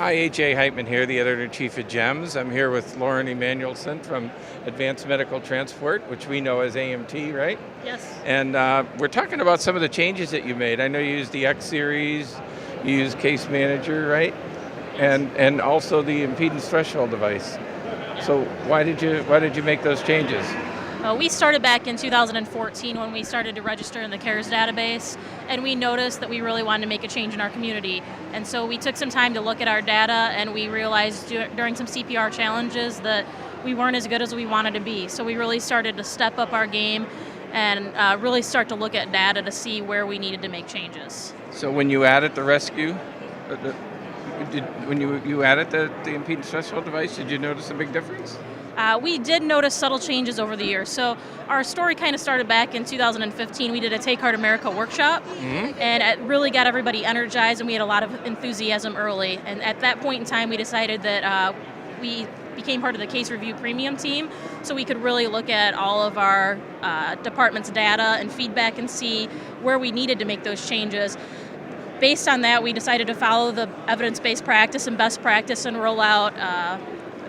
Hi, A.J. Heitman here, the editor-in-chief of GEMS. I'm here with Lauren Emanuelson from Advanced Medical Transport, which we know as AMT, right? Yes. And we're talking about some of the changes that you made. I know you used the X Series, you used Case Manager, right? And also the impedance threshold device. So why did you make those changes? We started back in 2014 when we started to register in the CARES database, and we noticed that we really wanted to make a change in our community. And so we took some time to look at our data, and we realized during some CPR challenges that we weren't as good as we wanted to be. So we really started to step up our game and really start to look at data to see where we needed to make changes. So when you added the rescue, when you added the impedance threshold device, did you notice a big difference? We did notice subtle changes over the years. So our story kind of started back in 2015. We did a Take Heart America workshop, and it really got everybody energized, and we had a lot of enthusiasm early. And at that point in time, we decided that we became part of the Case Review Premium team, so we could really look at all of our department's data and feedback and see where we needed to make those changes. Based on that, we decided to follow the evidence-based practice and best practice and roll out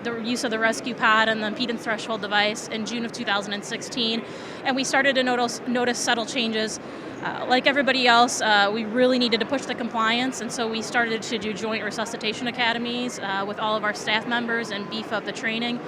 the use of the rescue pod and the impedance threshold device in June of 2016, and we started to notice subtle changes. Like everybody else, we really needed to push the compliance, and so we started to do joint resuscitation academies with all of our staff members and beef up the training.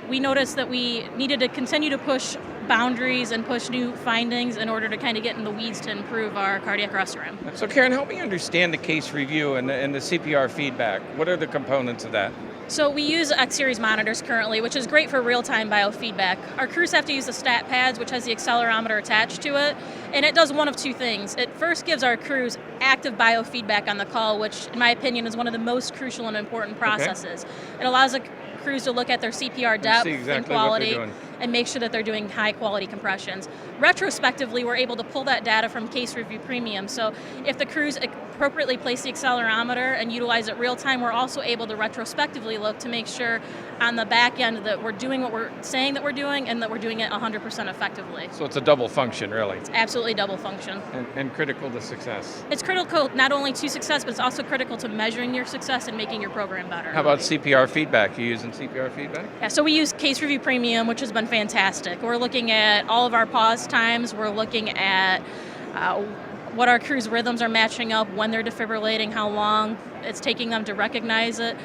We noticed that we needed to continue to push boundaries and push new findings in order to kind of get in the weeds to improve our cardiac arrest room. So Karen, help me understand the case review and the CPR feedback. What are the components of that? So we use X Series monitors currently, which is great for real-time biofeedback. Our crews have to use the stat pads, which has the accelerometer attached to it, and it does one of two things. It first gives our crews active biofeedback on the call, which in my opinion is one of the most crucial and important processes. Okay. It allows the crews to look at their CPR depth and quality and make sure that they're doing high-quality compressions. Retrospectively, we're able to pull that data from Case Review Premium, so if the crews appropriately place the accelerometer and utilize it real-time, we're also able to retrospectively look to make sure on the back end that we're doing what we're saying that we're doing and that we're doing it 100% effectively. So it's a double function, really. It's absolutely double function. And critical to success. It's critical not only to success, but it's also critical to measuring your success and making your program better. How about CPR feedback? You using CPR feedback? Yeah, so we use Case Review Premium, which has been fantastic. We're looking at all of our pause times. We're looking at what our crew's rhythms are matching up, when they're defibrillating, how long it's taking them to recognize it.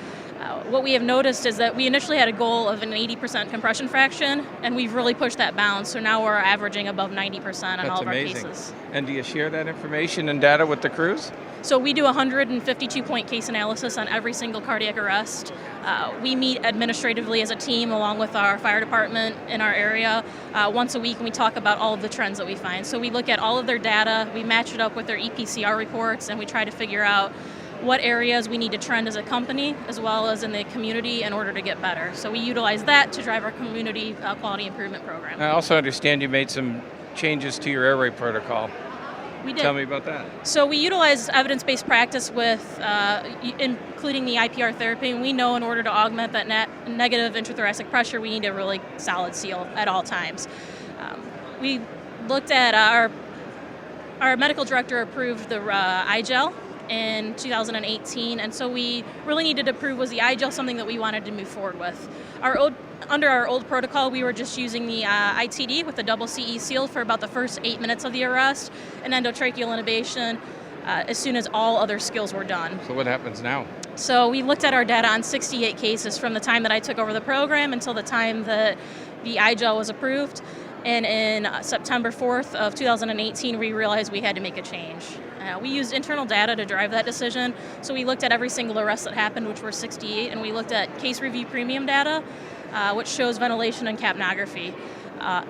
What we have noticed is that we initially had a goal of an 80% compression fraction, and we've really pushed that bound, so now we're averaging above 90% on all of our cases. And do you share that information and data with the crews? So we do a 152-point case analysis on every single cardiac arrest. We meet administratively as a team along with our fire department in our area once a week, and we talk about all of the trends that we find. So we look at all of their data, we match it up with their EPCR reports, and we try to figure out what areas we need to trend as a company as well as in the community in order to get better. So we utilize that to drive our community quality improvement program. I also understand you made some changes to your airway protocol. We did. Tell me about that. So we utilize evidence-based practice with including the IPR therapy, and we know in order to augment that negative intrathoracic pressure, we need a really solid seal at all times. We looked at our medical director approved the iGel in 2018, and so we really needed to prove, was the iGel something that we wanted to move forward with. Under our old protocol, we were just using the ITD with the double CE seal for about the first 8 minutes of the arrest, and endotracheal intubation as soon as all other skills were done. So what happens now? So we looked at our data on 68 cases from the time that I took over the program until the time that the iGel was approved, and in September 4th of 2018, we realized we had to make a change. We used internal data to drive that decision, so we looked at every single arrest that happened, which were 68, and we looked at Case Review Premium data, which shows ventilation and capnography.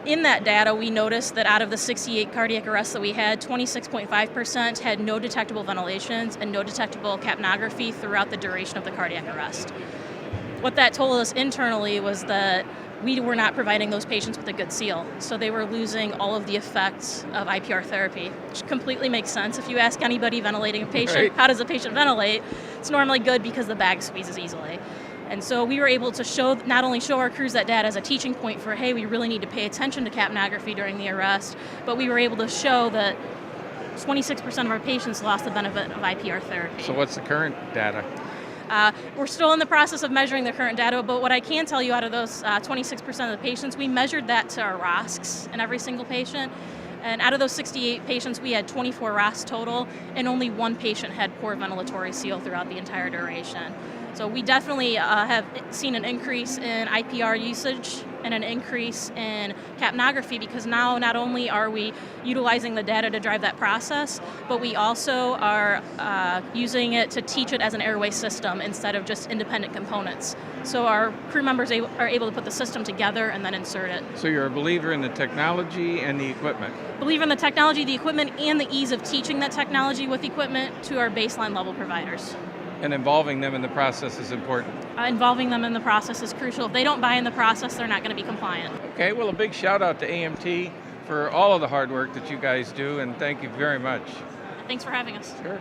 In that data, we noticed that out of the 68 cardiac arrests that we had, 26.5% had no detectable ventilations and no detectable capnography throughout the duration of the cardiac arrest. What that told us internally was that we were not providing those patients with a good seal. So they were losing all of the effects of IPR therapy, which completely makes sense. If you ask anybody ventilating a patient, right, how does a patient ventilate? It's normally good because the bag squeezes easily. And so we were able to not only show our crews that data as a teaching point for, hey, we really need to pay attention to capnography during the arrest, but we were able to show that 26% of our patients lost the benefit of IPR therapy. So what's the current data? We're still in the process of measuring the current data, but what I can tell you out of those 26% of the patients, we measured that to our ROSCs in every single patient. And out of those 68 patients, we had 24 ROSCs total, and only one patient had poor ventilatory seal throughout the entire duration. So we definitely have seen an increase in IPR usage and an increase in capnography, because now not only are we utilizing the data to drive that process, but we also are using it to teach it as an airway system instead of just independent components. So our crew members are able to put the system together and then insert it. So you're a believer in the technology and the equipment. Believe in the technology, the equipment, and the ease of teaching that technology with equipment to our baseline level providers. And involving them in the process is important. Involving them in the process is crucial. If they don't buy in the process, they're not going to be compliant. Okay, well, a big shout out to AMT for all of the hard work that you guys do, and thank you very much. Thanks for having us. Sure.